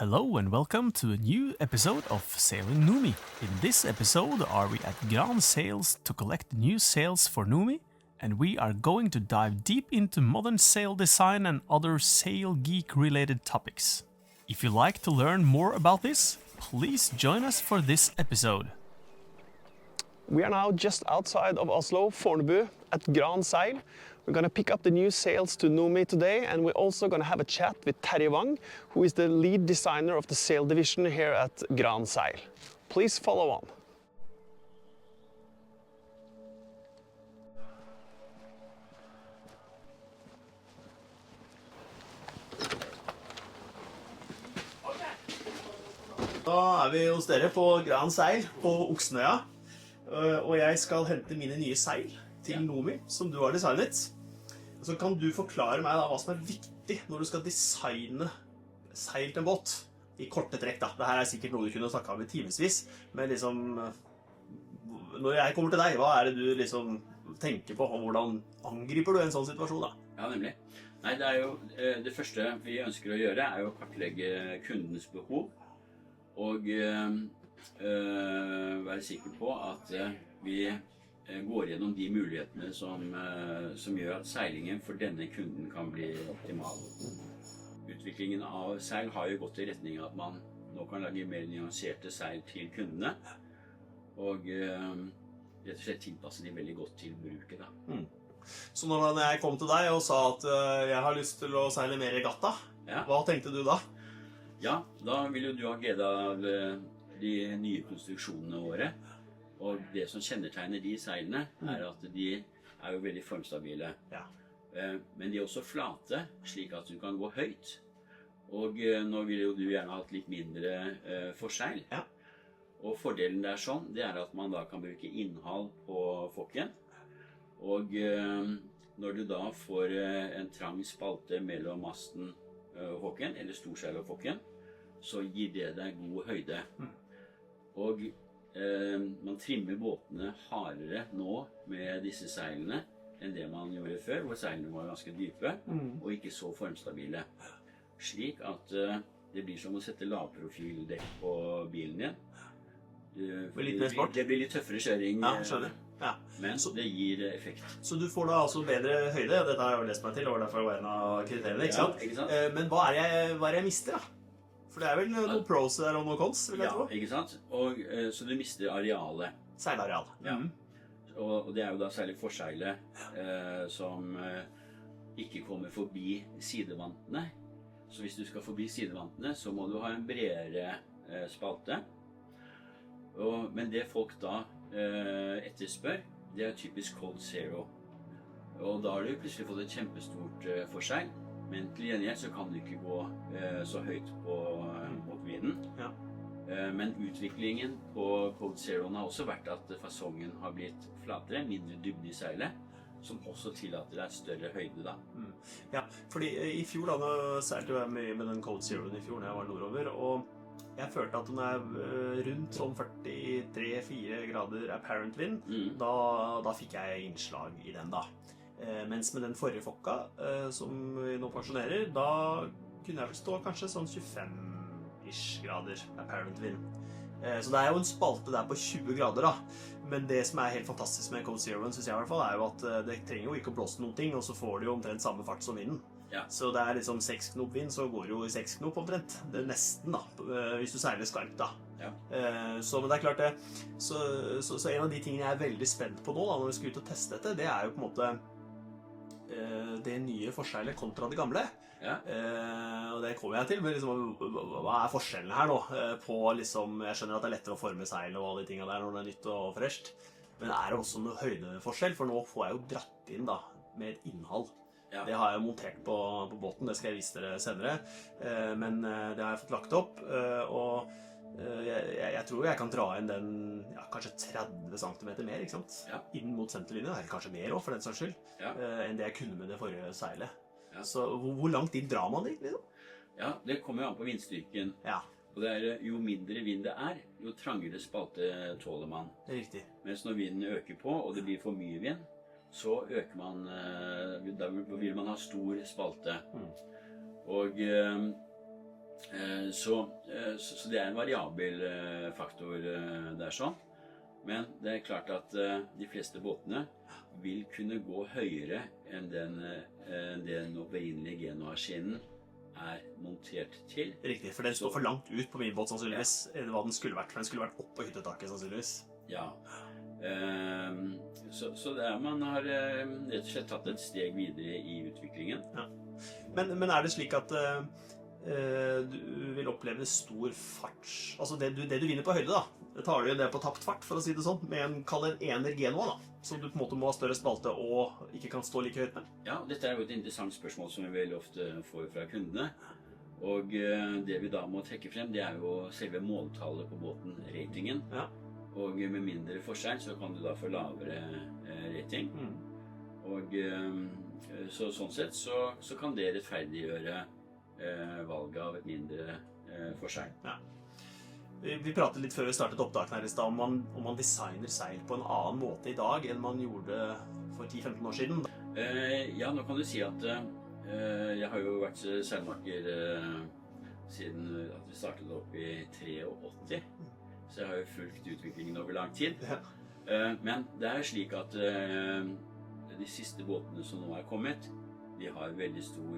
Hello and welcome to a new episode of Sailing Numi. In this episode are we at Gran Sails to collect new sails for Numi, and we are going to dive deep into modern sail design and other sail geek related topics. If you'd like to learn more about this, please join us for this episode. We are now just outside of Oslo, Fornebu, at Gran Sail. We're going to pick up the new sails to Numi today, and we're also going to have a chat with Terje Wang, who is the lead designer of the sail division here at Gran Sail. Please follow on. Da vi hos dere på Gran Sail på Oksnøya, og jeg skal hente mine nye seil til Numi, som du har designet. Så kan du forklare meg da hva som viktig når du skal designe seil til en båt i korte trekk da. Dette sikkert noe du kunne snakket om i timesvis, men liksom, når jeg kommer til deg, hva det du liksom tenker på, og hvordan angriper du en sånn situasjon da? Ja, nemlig. Nei, det jo det første vi ønsker å gjøre jo å kartlegge kundens behov, og være sikker på at vi går gjennom de mulighetene som gjør at seilingen for denne kunden kan bli optimal. Utviklingen av seil har jo gått i retning av at man nå kan lage mer nyanserte seil til kundene, og rett og slett tilpasse de veldig godt til bruket da. Så når jeg kom til deg og sa at jeg har lyst til å seile mer regatta, hva tenkte du da? Ja, da vil jo du ha glede av de nye konstruksjonene våre. Og det som kjennetegner de seilene at de jo veldig formstabile. Ja. Men de også flate, slik at du kan gå høyt. Og nå vil jo du gjerne ha et litt mindre forseil. Ja. Og fordelen der sånn, det at man da kan bruke innhold på fokken. Og når du da får en trang spalte mellom masten og fokken, eller storseil og fokken, så gir det deg god høyde. Og man trimmer båtene hardere nå med disse seilene enn det man gjorde før, hvor seilene var ganske dype og ikke så formstabile. Slik at det blir som å sette lavprofildekk på bilen din. Det blir litt tøffere kjøring, men det gir effekt. Så du får da altså bedre høyde, dette har jeg jo lest meg til, og derfor var en av kriteriene, ikke sant? Men hva jeg mister da? For det vel noen pros der og noen cons, vil jeg tro. Ja, ikke sant? Og, så du mister arealet. Seilareal. Ja. Og det jo da særlig forseilet som ikke kommer forbi sidevantene. Så hvis du skal forbi sidevantene, så må du ha en bredere spalte. Men det folk da etterspør, det typisk Cold Zero. Og da har du plutselig fått et kjempestort forseil. Men til gjengjeld så kan du ikke gå så høyt mot vinden. Ja. Men utviklingen på Cold Zeroen har også vært at fasongen har blitt flatere, mindre dybde i seilet, som også tillater deg større høyde da. Ja, fordi i fjor da seilte jeg mye med den Cold Zeroen i fjor når jeg var nordover, og jeg følte at den rundt sånn 43-4 grader apparent vind, da fikk jeg innslag i den da. Mens med den forrige fokka, som vi nå pensjonerer, da kunne jeg vel stå kanskje sånn 25-ish grader apparent wind. Så det jo en spalte der på 20 grader da. Men det som helt fantastisk med Cold Zeroen, synes jeg i hvert fall, jo at det trenger jo ikke å blåse noen ting, og så får du jo omtrent samme fart som vinden. Ja. Så det liksom 6 knop vind, så går det jo i 6 knop omtrent. Det nesten da, hvis du seiler skarpt da. Ja. Men det klart det. Så en av de tingene jeg veldig spent på nå da, når vi skal ut og teste dette, det jo på en måte det nye forseilet kontra det gamle. Ja. Og det kommer jeg til, men liksom, hva forskjellen her nå? På liksom, jeg skjønner at det lettere å forme seil og alle de tingene der når det nytt og fresht. Men det også noe høydeforskjell? For nå får jeg jo dratt inn da, med et innhold. Ja. Det har jeg montert på båten, det skal jeg vise dere senere. Men det har jeg fått lagt opp, og jeg tror jeg kan dra inn den kanskje 30 cm mer, ikke sant? Ja. Inn mot senterlinjen, eller kanskje mer også, for den saks skyld, enn det jeg kunne med det forrige seilet. Ja. Så hvor langt inn drar man dit, liksom? Ja, det kommer jo an på vindstyrken. Ja. Og det jo mindre vind det jo trangere spalte tåler man. Det riktig. Mens når vinden øker på, og det blir for mye vind, så øker man, da vil man ha stor spalte. Og Så det er en variabel faktor der sånn. Men det er klart at de fleste båtene vil kunne gå høyere enn den opprinnelige Genoa-skinnen er montert til. Riktig, for den står for langt ut på min båt sannsynligvis, enn hva den skulle vært, for den skulle vært opp på hyttetaket sannsynligvis. Ja. Så det er, man har rett og slett tatt et steg videre i utviklingen. Ja. Men er det slik at du vil oppleve stor fart, altså det du vinner på høyde da, det tar du det på tapt fart for å si det sånn, med en, kall det en ener Genoa da, som du på en måte må ha større spalte og ikke kan stå like høyt med. Ja, dette er jo et interessant spørsmål som vi veldig ofte får fra kundene. Og det vi da må trekke frem, det er jo selve måltallet på båten, ratingen. Ja. Og med mindre forskjell så kan du da få lavere rating. Og sånn sett så kan det rettferdiggjøre valget av et mindre forskjell. Ja. Vi pratet litt før vi startet opptaken her i sted om man designer seil på en annen måte i dag enn man gjorde for 10-15 år siden. Ja, nå kan du si at jeg har jo vært seilmaker siden at vi startet opp i 83, så jeg har jo fulgt utviklingen over lang tid. Ja. Men det er jo slik at de siste båtene som nå er kommet, de har veldig stor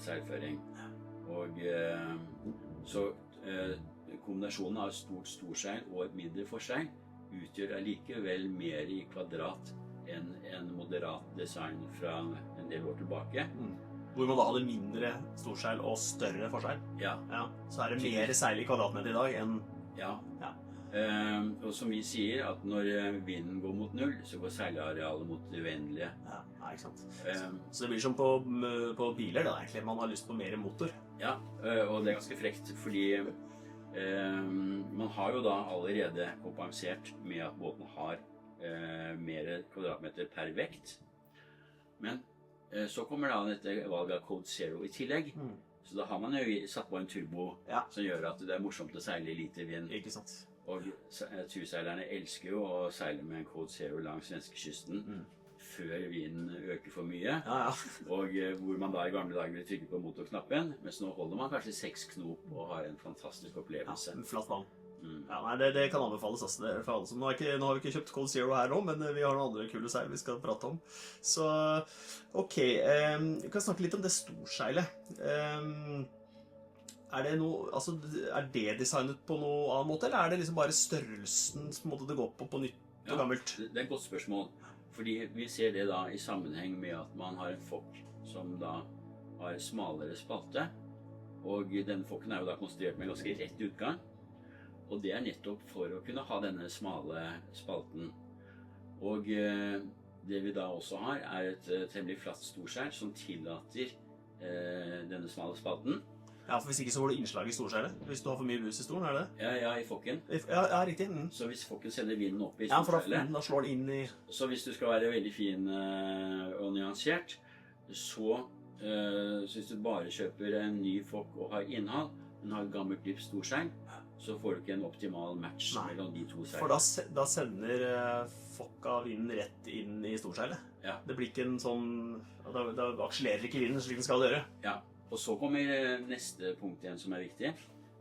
seilføring. Og så kombinasjonen av et stort storseil og et mindre forseil utgjør allikevel mer i kvadrat enn en moderat design fra en del år tilbake. Hvor man da hadde mindre storseil og større forseil. Ja. Ja. Så er det mer seil i kvadratmeter i dag enn... Ja. Ja. Og som vi sier, at når vinden går mot null, så går seilarealet mot det uendelige. Ja, ikke sant. Så det blir som på biler da, egentlig. Man har lyst på mer motor. Ja, og det er ganske frekt, fordi man har jo da allerede kompensert med at båten har mer kvadratmeter per vekt. Men så kommer da dette valget av Code Zero i tillegg. Så da har man jo satt på en turbo som gjør at det er morsomt å seile i lite vind. Ikke sant. Og turseilerne elsker jo å seile med en Code Zero langs svenskekysten før vinden øker for mye. Og hvor man da i gamle dager vil trykke på motorknappen, mens nå holder man kanskje 6 knop og har en fantastisk opplevelse. Ja, flatt vann. Ja, nei, det kan anbefales altså. Det er for alle som, nå har vi ikke kjøpt Code Zero her nå, men vi har noen andre kule seil vi skal prate om. Så, ok, vi kan snakke litt om det storseilet. Er det designet på noe annen måte, eller er det liksom bare størrelsen på en måte det går på nytt og gammelt? Det er et godt spørsmål, fordi vi ser det da i sammenheng med at man har en fokk som da har smalere spalte, og denne fokken er jo da konstruert med en ganske rett utgang, og det er nettopp for å kunne ha denne smale spalten. Og det vi da også har er et temmelig flatt storseil som tillater denne smale spalten. Ja, for hvis ikke så får du innslag i storseilet. Hvis du har for mye lus i stolen, er det? Ja, i fokken. Ja, riktig. Så hvis fokken sender vinden opp i storseilet... Ja, for da slår den inn i... Så hvis du skal være veldig fin og nyansert, så hvis du bare kjøper en ny fokk og har innhold, men har et gammelt dypt storseil, så får du ikke en optimal match mellom de to seilene. For da sender fokka vinden rett inn i storseilet. Ja. Det blir ikke en sånn... Da akselerer ikke vinden slik den skal gjøre. Ja. Og så kommer neste punkt igjen som er viktig.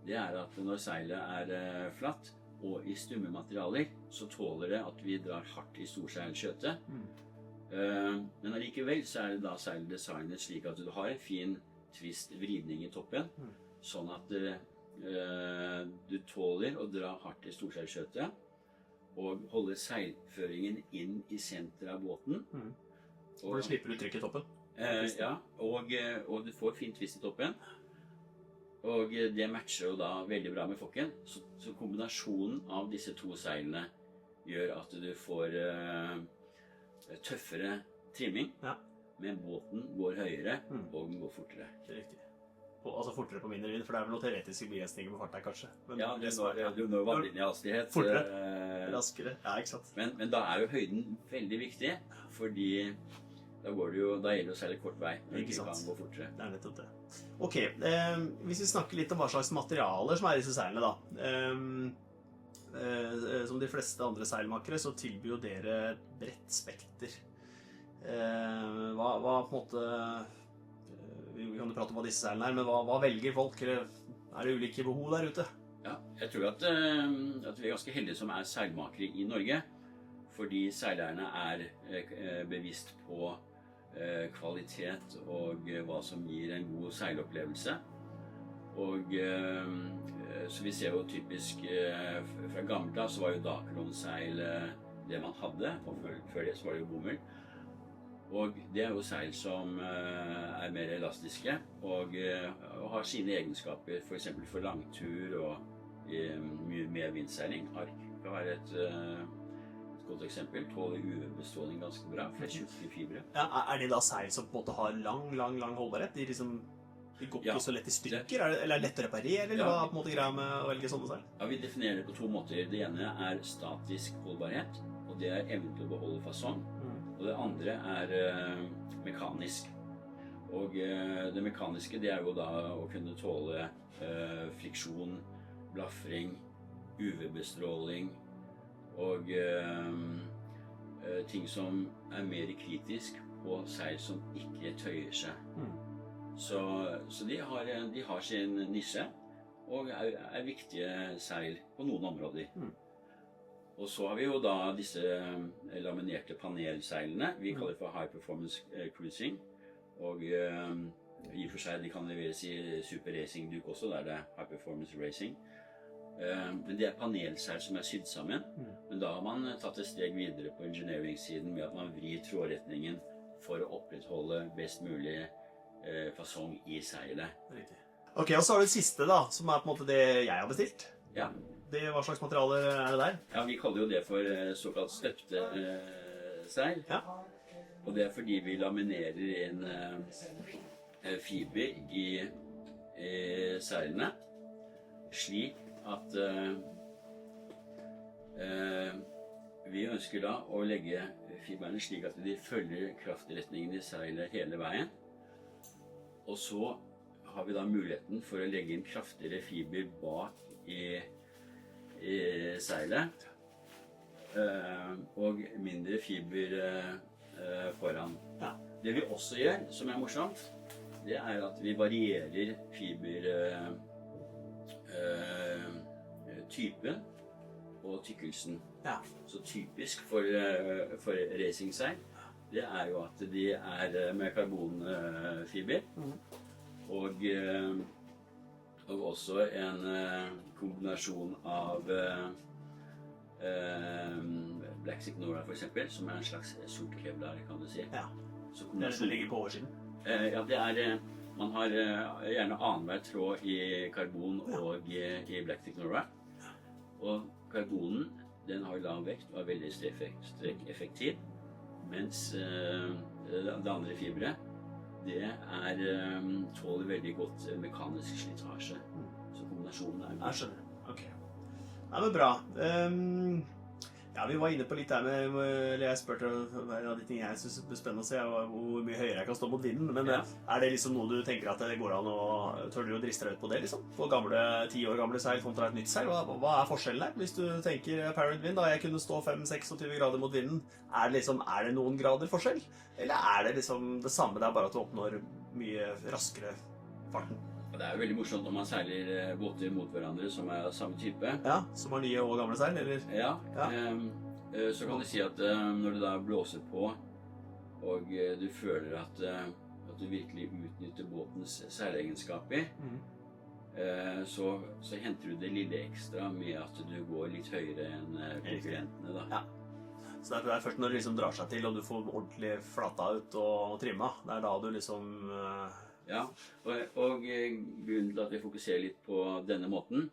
Det er at når seilet er flatt og i stumme materialer, så tåler det at vi drar hardt i storseilskjøtet. Men allikevel så er det da seilet designet slik at du har en fin twist vridning i toppen, sånn at du tåler å dra hardt i storseilskjøtet og holde seilføringen inn i senteret av båten. Og du slipper du trykk i toppen. Ja, og du får fin twist i toppen, og det matcher jo da veldig bra med fokken, så kombinasjonen av disse to seilene gjør at du får tøffere trimming, men båten går høyere og den går fortere. Det er riktig. Altså fortere på mindre vind, for det er vel noen teoretiske begrensninger på farten her kanskje. Men ja, du når vannlinjehastighet. Fortere, raskere, ja, ikke sant. Men da er jo høyden veldig viktig, fordi da gjelder det å seile kort vei, men ikke kan gå fortere. Det er nettopp det. Ok, hvis vi snakker litt om hva slags materialer som er i disse seilene da. Som de fleste andre seilmakere, så tilbyr jo dere bredt spekter. Hva på en måte... Vi kan jo prate om hva disse seilene er, men hva velger folk? Eller Er det ulike behov der ute? Ja, jeg tror at vi ganske heldige som seilmakere i Norge, fordi seilerne bevisst på kvalitet og hva som gir en god seilopplevelse. Og så vi ser jo typisk fra gammelt av så var jo Dacron-seil det man hadde, og før det så var det jo bomull. Og det jo seil som mer elastiske og har sine egenskaper, for eksempel for langtur og mye mer vindseiling. Ark kan være et godt eksempel. Tåler UV-bestråling ganske bra, for det tjukke fibre. Ja, det da seil som på en måte har lang holdbarhet? De går ikke så lett i stykker? Eller er det lett å reparere, eller hva på en måte greia med å velge sånne seil? Ja, vi definerer det på to måter. Det ene statisk holdbarhet, og det evnen til å beholde fasong. Og det andre mekanisk. Og det mekaniske, det jo da å kunne tåle friksjon, blafring, UV-bestråling og ting som mer kritisk på seil som ikke tøyer seg. Så de har sin nisje og viktige seil på noen områder. Og så har vi jo da disse laminerte panelseilene. Vi kaller det for High Performance Cruising. Og i og for seg de kan leveres i Super Racing Duke også, der det High Performance Racing. Men det panelseil som sydd sammen. Men da har man tatt et steg videre på engineering-siden med at man vrir trådretningen for å opprettholde best mulig fasong i seilet. Riktig. Ok, og så har du det siste da, som på en måte det jeg har bestilt. Ja. Hva slags materialer det der? Ja, vi kaller jo det for såkalt støpte seil. Ja. Og det fordi vi laminerer inn fiber i seilene, slik at vi ønsker da å legge fibrene slik at de følger kraftretningen i seilet hele veien. Og så har vi da muligheten for å legge inn kraftigere fiber bak i seilet, og mindre fiber foran. Ja. Det vi også gjør, som morsomt, det at vi varierer fibertypen og tykkelsen. Ja. Så typisk for racingseil, det jo at de med karbonfiber, og også en kombinasjon av Black Signora for eksempel, som en slags sort kevlar, kan du si. Ja, det som ligger på oversiden. Ja, man har gjerne annenhver tråd i karbon og i Black Signora. Og karbonen, den har lav vekt og veldig strekkeffektiv, mens det andre fiberet, det tåler veldig godt mekanisk slitasje. Så kombinasjonen god. Jeg skjønner. Ok. Ja, men bra. Ja, vi var inne på litt der med, eller jeg spurte en av de tingene jeg synes er spennende å se, hvor mye høyere jeg kan stå mot vinden, men det liksom noe du tenker at det går an å, tør du å driste deg ut på det liksom? På 10 år gamle seil kontra et nytt seil, hva forskjellen der? Hvis du tenker apparent wind, da jeg kunne stå 5-26 grader mot vinden, er det noen grader forskjell? Eller det liksom det samme, det bare at du oppnår mye raskere farten? Det jo veldig morsomt når man seiler båter mot hverandre som av samme type. Ja, som har 9 år gamle seil, eller? Ja. Så kan du si at når det da blåser på, og du føler at du virkelig utnytter båtens seilegenskaper, så henter du det lille ekstra med at du går litt høyere enn konkurrentene da. Ja. Så det først når det liksom drar seg til, og du får ordentlig flata ut og trimma, det da du liksom... Ja, og grunnen til at vi fokuserer litt på denne måten,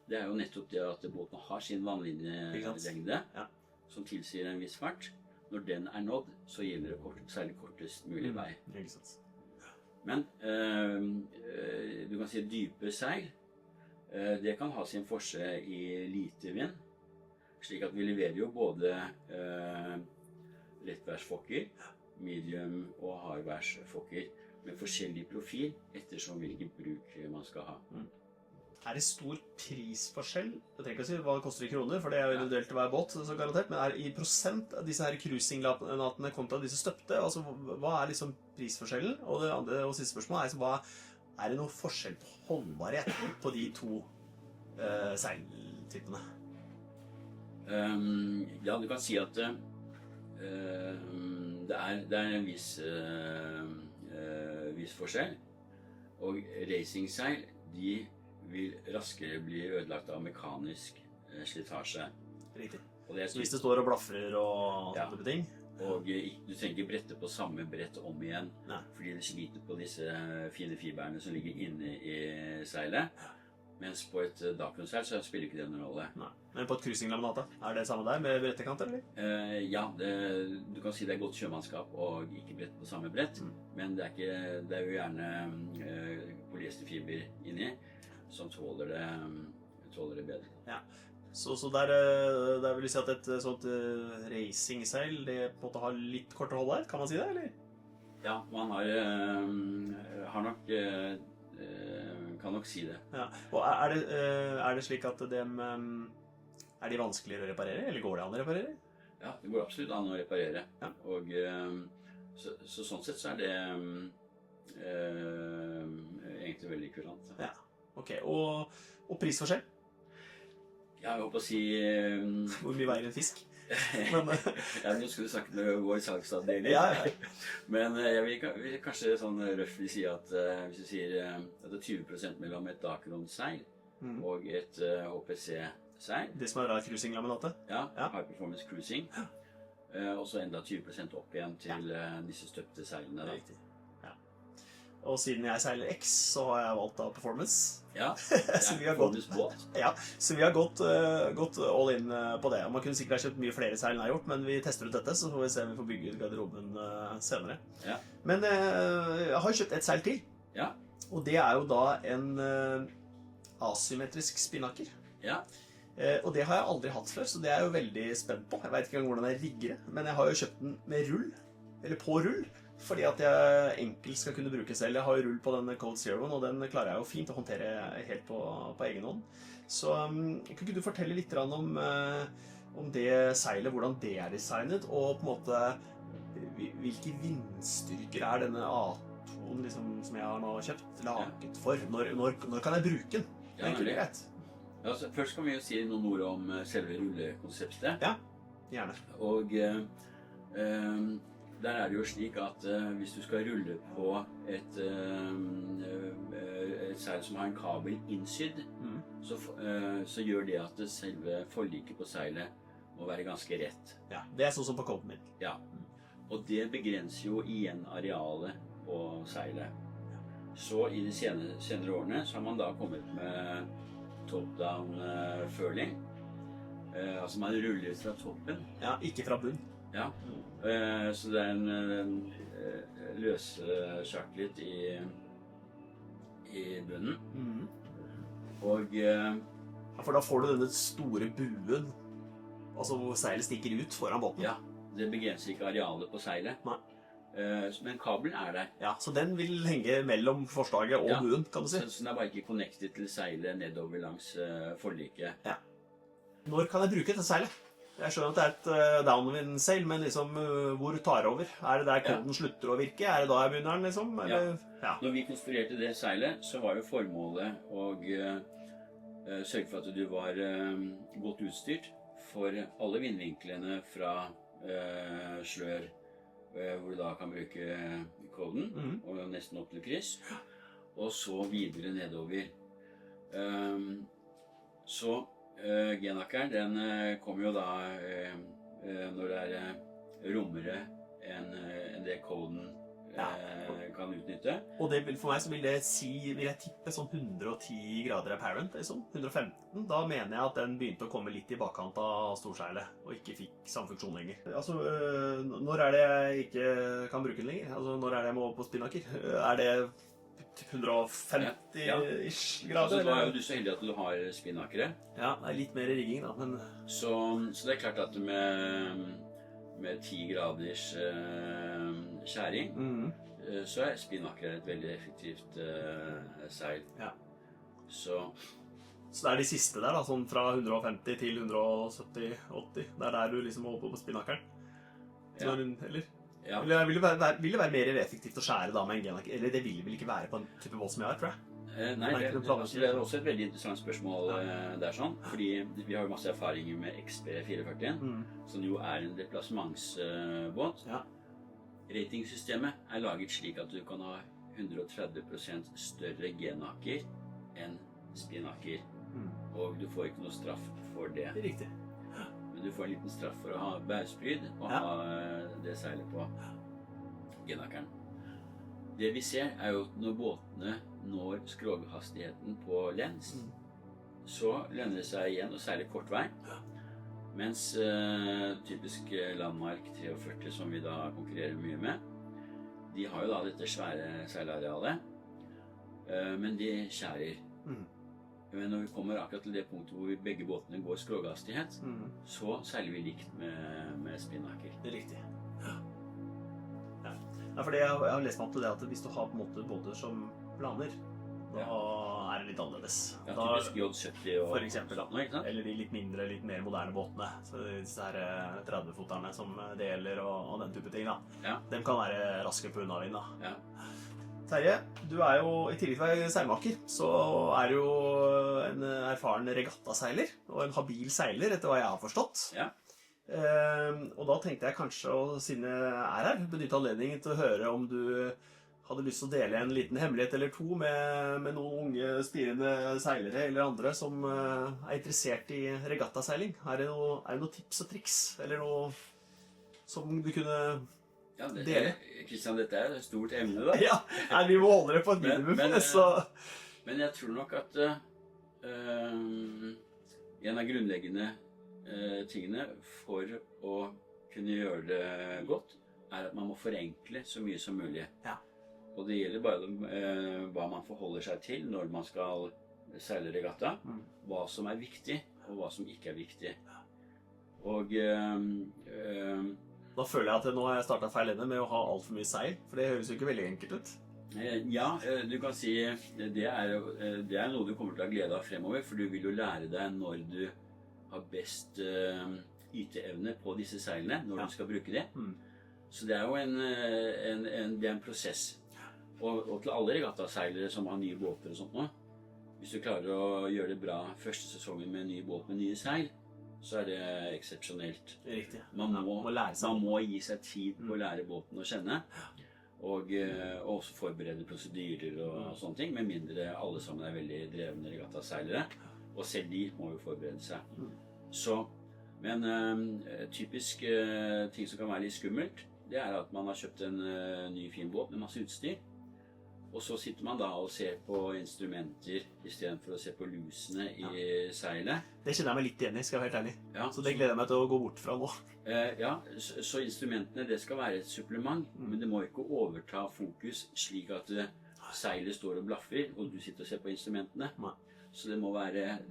det jo nettopp det at båten har sin vannlinjelengde, som tilsier en viss fart. Når den nådd, så gjelder det særlig kortest mulig vei. Men du kan si dype seil, det kan ha sin forse i lite vind, slik at vi leverer jo både lettværsfokker, medium og hardværsfokker, med forskjellig profil, ettersom hvilken bruk man skal ha. Det stor prisforskjell? Jeg trenger ikke å si hva det koster i kroner, for det jo individuelt til hver båt, så garantert, men i prosent av disse her cruising-natene kontra disse støpte, altså hva liksom prisforskjellen? Og det andre og siste spørsmål liksom, Er det noe forskjell på holdbarhet på de to seiltypene? Ja, du kan si at det er en viss forskjell. Og racingseil, de vil raskere bli ødelagt av mekanisk slitasje. Riktig. Og det er Så hvis det står og blaffer og Ja. sånne ting? Og du trenger ikke brette på samme brett om igjen, Nei. fordi det sliter på disse fine fiberene som ligger inne i seilet. Mens på et Dacron-seil så spiller ikke det noen rolle. Nei. Men på et cruisinglaminat, er det samme der med brettekant, eller? Ja, du kan si det er godt sjømannskap og ikke brett på samme brett, men det er jo gjerne polyesterfiber inni som tåler det bedre. Ja. Så der vil jeg si at et sånt racingseil, det på en måte har litt kortere holdbarhet, kan man si det, eller? Ja, man har nok kan nok si det. Ja. Og er det slik at er de vanskeligere å reparere, eller går det an å reparere? Ja, det går absolutt an å reparere. Ja. Og så sånn sett så er det egentlig veldig kurant. Ja, ok. Og prisforskjell? Ja, jeg håper å si Hvor mye veier en fisk? Men, ja, nå skulle du snakket med vår salgsavdeling. Ja. Men jeg vil kanskje sånn røffelig si at hvis du sier at det er 20% mellom et Dacron-seil og et HPC-seil. Det som er da cruisinglaminatet? Ja, Ja. High Performance Cruising. Og så enda 20% opp igjen til disse støpte seilene. Da. Riktig. Ja. Og siden jeg seiler X, så har jeg valgt da Performance. Ja, Så vi har gått- Performance båt. Ja, så vi har gått all in på det. Og man kunne sikkert ha kjøpt mye flere seil enn jeg har gjort, men vi tester ut dette, så får vi se om vi får bygge ut garderoben senere. Ja. Men jeg har kjøpt et seil til, Ja, og det er jo da en asymmetrisk spinnaker. ja. Og det har jeg aldri hatt før, så det er jeg jo veldig spent på. Jeg vet ikke engang hvordan jeg rigger det, men jeg har jo kjøpt den med rull, eller på rull, fordi at jeg enkelt skal kunne bruke selv. Jeg har jo rull på denne Code Zeroen, og den klarer jeg jo fint å håndtere helt på egen hånd. Så kan ikke du fortelle litt om det seilet, hvordan det er designet, og på en måte hvilke vindstyrker er denne A2-en liksom, som jeg har nå kjøpt, laget for? Når kan jeg bruke den? Ja, Enkelt og nemlig. greit. Altså, først kan vi jo si noen ord om selve rullekonseptet. Ja, gjerne. Og der er det jo slik at hvis du skal rulle på et seil som har en kabel innsydd, så gjør det at selve forliket på seilet må være ganske rett. Ja, det er sånn som på koden min. Ja. Og det begrenser jo igjen arealet på seilet. Så i de senere årene så har man da kommet med top-down furling. Altså man ruller fra toppen. Ja, ikke fra bunn. Ja. Så det er en løssjaklet i bunnen. Og Ja, for da får du denne store buen, altså hvor seilet stikker ut foran båten. ja, det begrenser ikke arealet på seilet. Nei. Men kabelen er der. Ja, så den vil henge mellom forslaget og Ja. buen, kan du si. Så den er bare ikke connected til seilet nedover langs forliket. Når kan jeg bruke dette seilet? Jeg skjønner at det er et downwind-seil, men liksom, hvor tar det over? Er det der koden slutter å virke? Er det da jeg begynner den, liksom? Eller? Ja. Når vi konstruerte det seilet, så var jo formålet å sørge for at du var godt utstyrt for alle vindvinklene fra slør, hvor du da kan bruke koden, og nesten opp til kryss, og så videre nedover. Så G-nakkeren, den kommer jo da når det er rommere enn det koden kan utnytte. Og det vil, for meg så vil det si, vil jeg tippe sånn 110 grader apparent, liksom. 115. Da mener jeg at den begynte å komme litt i bakkant av storseilet, og ikke fikk samme funksjon lenger. Altså, når er det jeg ikke kan bruke den lenger? Altså, når er det jeg må over på spinnaker? Er det 150-ish grader? Altså, da er jo eller? du så heldig at du har spinnakere. Ja, det er litt mer rigging da, men... Så det er klart at med 10 graders skjæring, så er spinnaker et veldig effektivt seil. Ja. Så Så det er de siste der da, sånn fra 150 til 170-80. Det er der du liksom må oppe på spinnakeren. Ja. Eller? Ja. Eller vil det være mer effektivt å skjære da med en Genaker? Eller det vil vel ikke være på en type båt som jeg har, tror jeg. Nei, det er også et veldig interessant spørsmål der sånn, fordi vi har jo masse erfaringer med XP 440, som jo er en deplassementsbåt. Ja. Ratingsystemet er laget slik at du kan ha 130% større Genaker enn spinaker, og du får ikke noe straff for det. Det er riktig. Men du får en liten straff for å ha bærespryd og ha det seilet på Genakeren. Det vi ser er jo at når båtene når skroghastigheten på lens, så lønner det seg igjen å seile kort vei. Mens typisk Landmark 43, som vi da konkurrerer mye med, de har jo da dette svære seilarealet, men de skjærer. Men når vi kommer akkurat til det punktet hvor begge båtene går skroghastighet, så seiler vi likt med spinaker. Det er riktig. Ja, fordi jeg har lest meg opp til det at hvis du har på en måte båter som planer, da er det litt annerledes. Ja, typisk J70 og for eksempel, sånt, ikke sant? Eller de litt mindre, litt mer moderne båtene. Så disse her 30-foterne som det gjelder og den type ting da. Ja. De kan være raske på unnavind da. Ja. Terje, du er jo, i tillegg til å være seilmaker, så er du jo en erfaren regattaseiler og en habil seiler, etter hva jeg har forstått. Ja. Og da tenkte jeg kanskje, siden jeg er her, benytte anledningen til å høre om du hadde lyst til å dele en liten hemmelighet eller to med noen unge spirende seilere eller andre som er interessert i regattaseiling. Er det noe tips og triks, eller noe som du kunne dele? Kristian, dette er et stort emne da. Ja, vi må holde det på et minimum. Men jeg tror nok at en av grunnleggende tingene for å kunne gjøre det godt, er at man må forenkle så mye som mulig. Ja. Og det gjelder bare hva man forholder seg til når man skal seile regatta, hva som er viktig og hva som ikke er viktig. Og da føler jeg at nå har jeg startet feil ende med å ha alt for mye seil, for det høres jo ikke veldig enkelt ut. Ja, du kan si det er noe du kommer til å ha glede av fremover, for du vil jo lære deg når du har best yteevne på disse seilene, når du skal bruke det. Så det er jo en prosess. Og til alle regattaseilere som har nye båter og sånt nå, hvis du klarer å gjøre det bra første sesongen med en ny båt med nye seil, så er det eksepsjonelt. Riktig. Man må gi seg tid på å lære båten å kjenne, og også forberede prosedyrer og sånne ting, med mindre alle sammen er veldig drevne regattaseilere, og selv de må jo forberede seg. Men typisk ting som kan være litt skummelt, det er at man har kjøpt en ny fin båt med masse utstyr, og så sitter man da og ser på instrumenter i stedet for å se på lusene i seilet. Det kjenner jeg meg litt igjen i, skal jeg være helt ærlig. Ja, så det gleder jeg meg til å gå bort fra nå. Ja, så instrumentene, det skal være et supplement, men det må ikke overta fokus slik at seilet står og blaffer, og du sitter og ser på instrumentene. Nei. Så det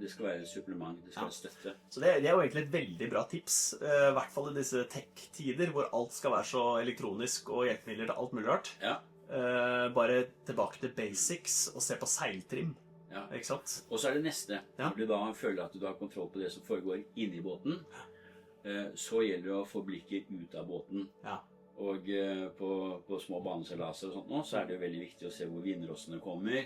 skal være et supplement, det skal være støtte. Så det er jo egentlig et veldig bra tips, i hvert fall i disse tech-tider, hvor alt skal være så elektronisk og hjelpemidler til alt mulig rart. Ja. Bare tilbake til basics og se på seiltrim, ikke sant? Og så er det neste. Når du da føler at du har kontroll på det som foregår inne i båten, så gjelder det å få blikket ut av båten. Ja. Og på små baneseilaser og sånt nå, så er det jo veldig viktig å se hvor vindrossene kommer,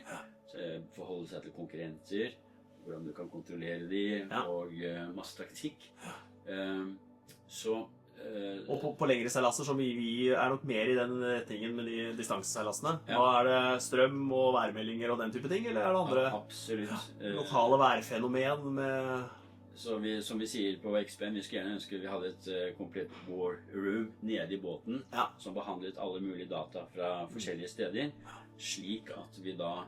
forholde seg til konkurrenter, hvordan du kan kontrollere de, og masse taktikk. Og på lengre seilaser, som vi er nok mer i den retningen med de distanseseilasene. Hva er det, strøm og værmeldinger og den type ting, eller er det andre lokale værfenomen med... Som vi sier på XPN, vi skulle gjerne ønske vi hadde et komplett war room nede i båten, som behandlet alle mulige data fra forskjellige steder, slik at vi da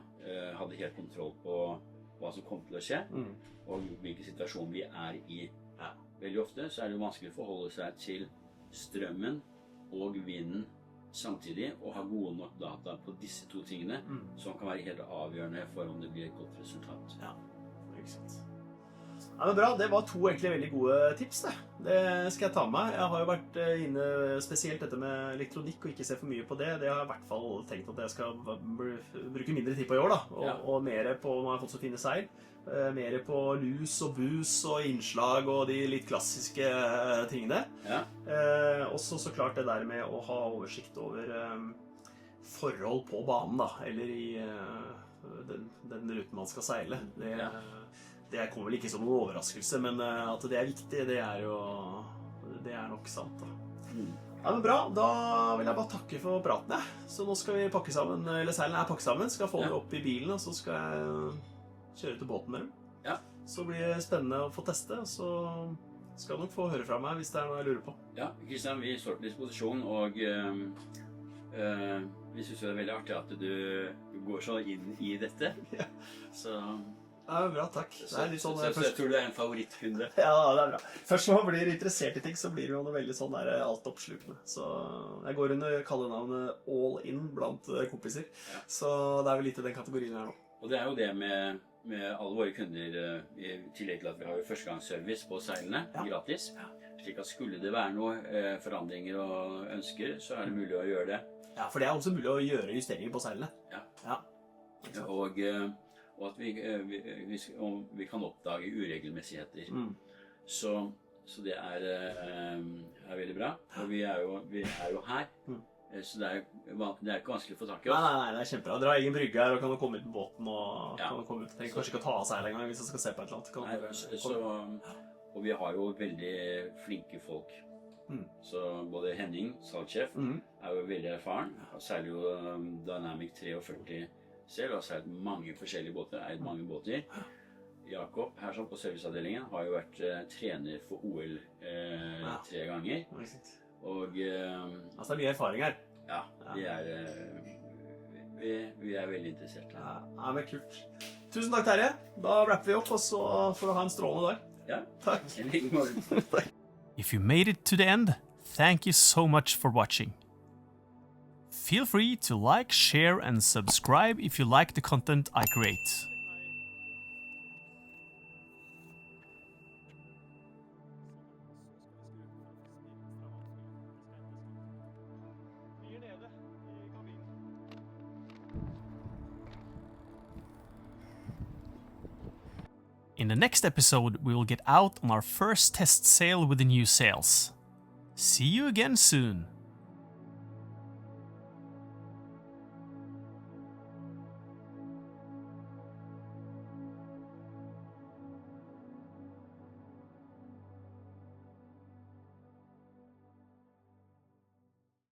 hadde helt kontroll på hva som kom til å skje, og hvilken situasjon vi er i. Veldig ofte så er det vanskelig å forholde seg til strømmen og vinden samtidig, og ha gode nok data på disse to tingene, som kan være helt avgjørende for om det blir et godt resultat. Ja, ikke sant. Ja, men bra, det var to egentlig veldig gode tips det. Det skal jeg ta med meg. Jeg har jo vært inne spesielt dette med elektronikk og ikke se for mye på det. Det har jeg i hvert fall tenkt at jeg skal bruke mindre tid på i år da, og mer på når jeg har fått så fine seil. Mer på lus og bus og innslag og de litt klassiske tingene. Ja. Også så klart det der med å ha oversikt over forhold på banen, da, eller i den ruten man skal seile. Det kommer vel ikke som noen overraskelse, men at det viktig, det er nok sant, da. Ja, men bra. Da vil jeg bare takke for praten, jeg. Så nå skal vi pakke sammen, eller seilen er pakket sammen, skal få det opp i bilen, og så skal jeg kjøre til båten med dem. Ja. Så blir det spennende å få teste, og så skal du nok få høre fra meg hvis det er noe jeg lurer på. Ja, Kristian, vi står til disposisjon, og vi synes det er veldig artig at du går så inn i dette. Ja. Så... Ja, bra, takk. Det er litt sånn, så jeg tror du er en favorittkunde. Ja, det er bra. Først når man blir interessert i ting, så blir det jo noe veldig sånn der altoppslukende. Så jeg går under kallenavnet All In blant kompiser. Ja. Så det er vel litt i den kategorien her nå. Og det er jo det med alle våre kunder, i tillegg til at vi har jo førstegangsservice på seilene, gratis. Slik at skulle det være noe forandringer og ønsker, så er det mulig å gjøre det. Ja, for det er også mulig å gjøre justeringer på seilene. Ja. Og at vi kan oppdage uregelmessigheter. Så det er veldig bra. Og vi er jo her. Så det er ikke vanskelig å få tak i oss. Nei, det er kjempebra. Dere har egen brygge her, og kan komme ut på båten og kan komme ut. Trenger kanskje ikke å ta av seilet en gang hvis jeg skal se på et eller annet. Og vi har jo veldig flinke folk. Så både Henning, salgsjef, er jo veldig erfaren. Han seiler jo Dynamic 43 selv, og har seilt mange forskjellige båter, eid mange båter. Jakob, her som på serviceavdelingen, har jo vært trener for OL 3 ganger. Og... altså det er mye erfaring her. Ja, vi er veldig interessert. Ja, men kult. Tusen takk, Terje. Da wrapper vi opp, og så får du ha en strålende dag. Ja, takk. If you made it to the end, thank you so much for watching. Feel free to like, share and subscribe if you like the content I create. In the next episode, we will get out on our first test sail with the new sails. See you again soon!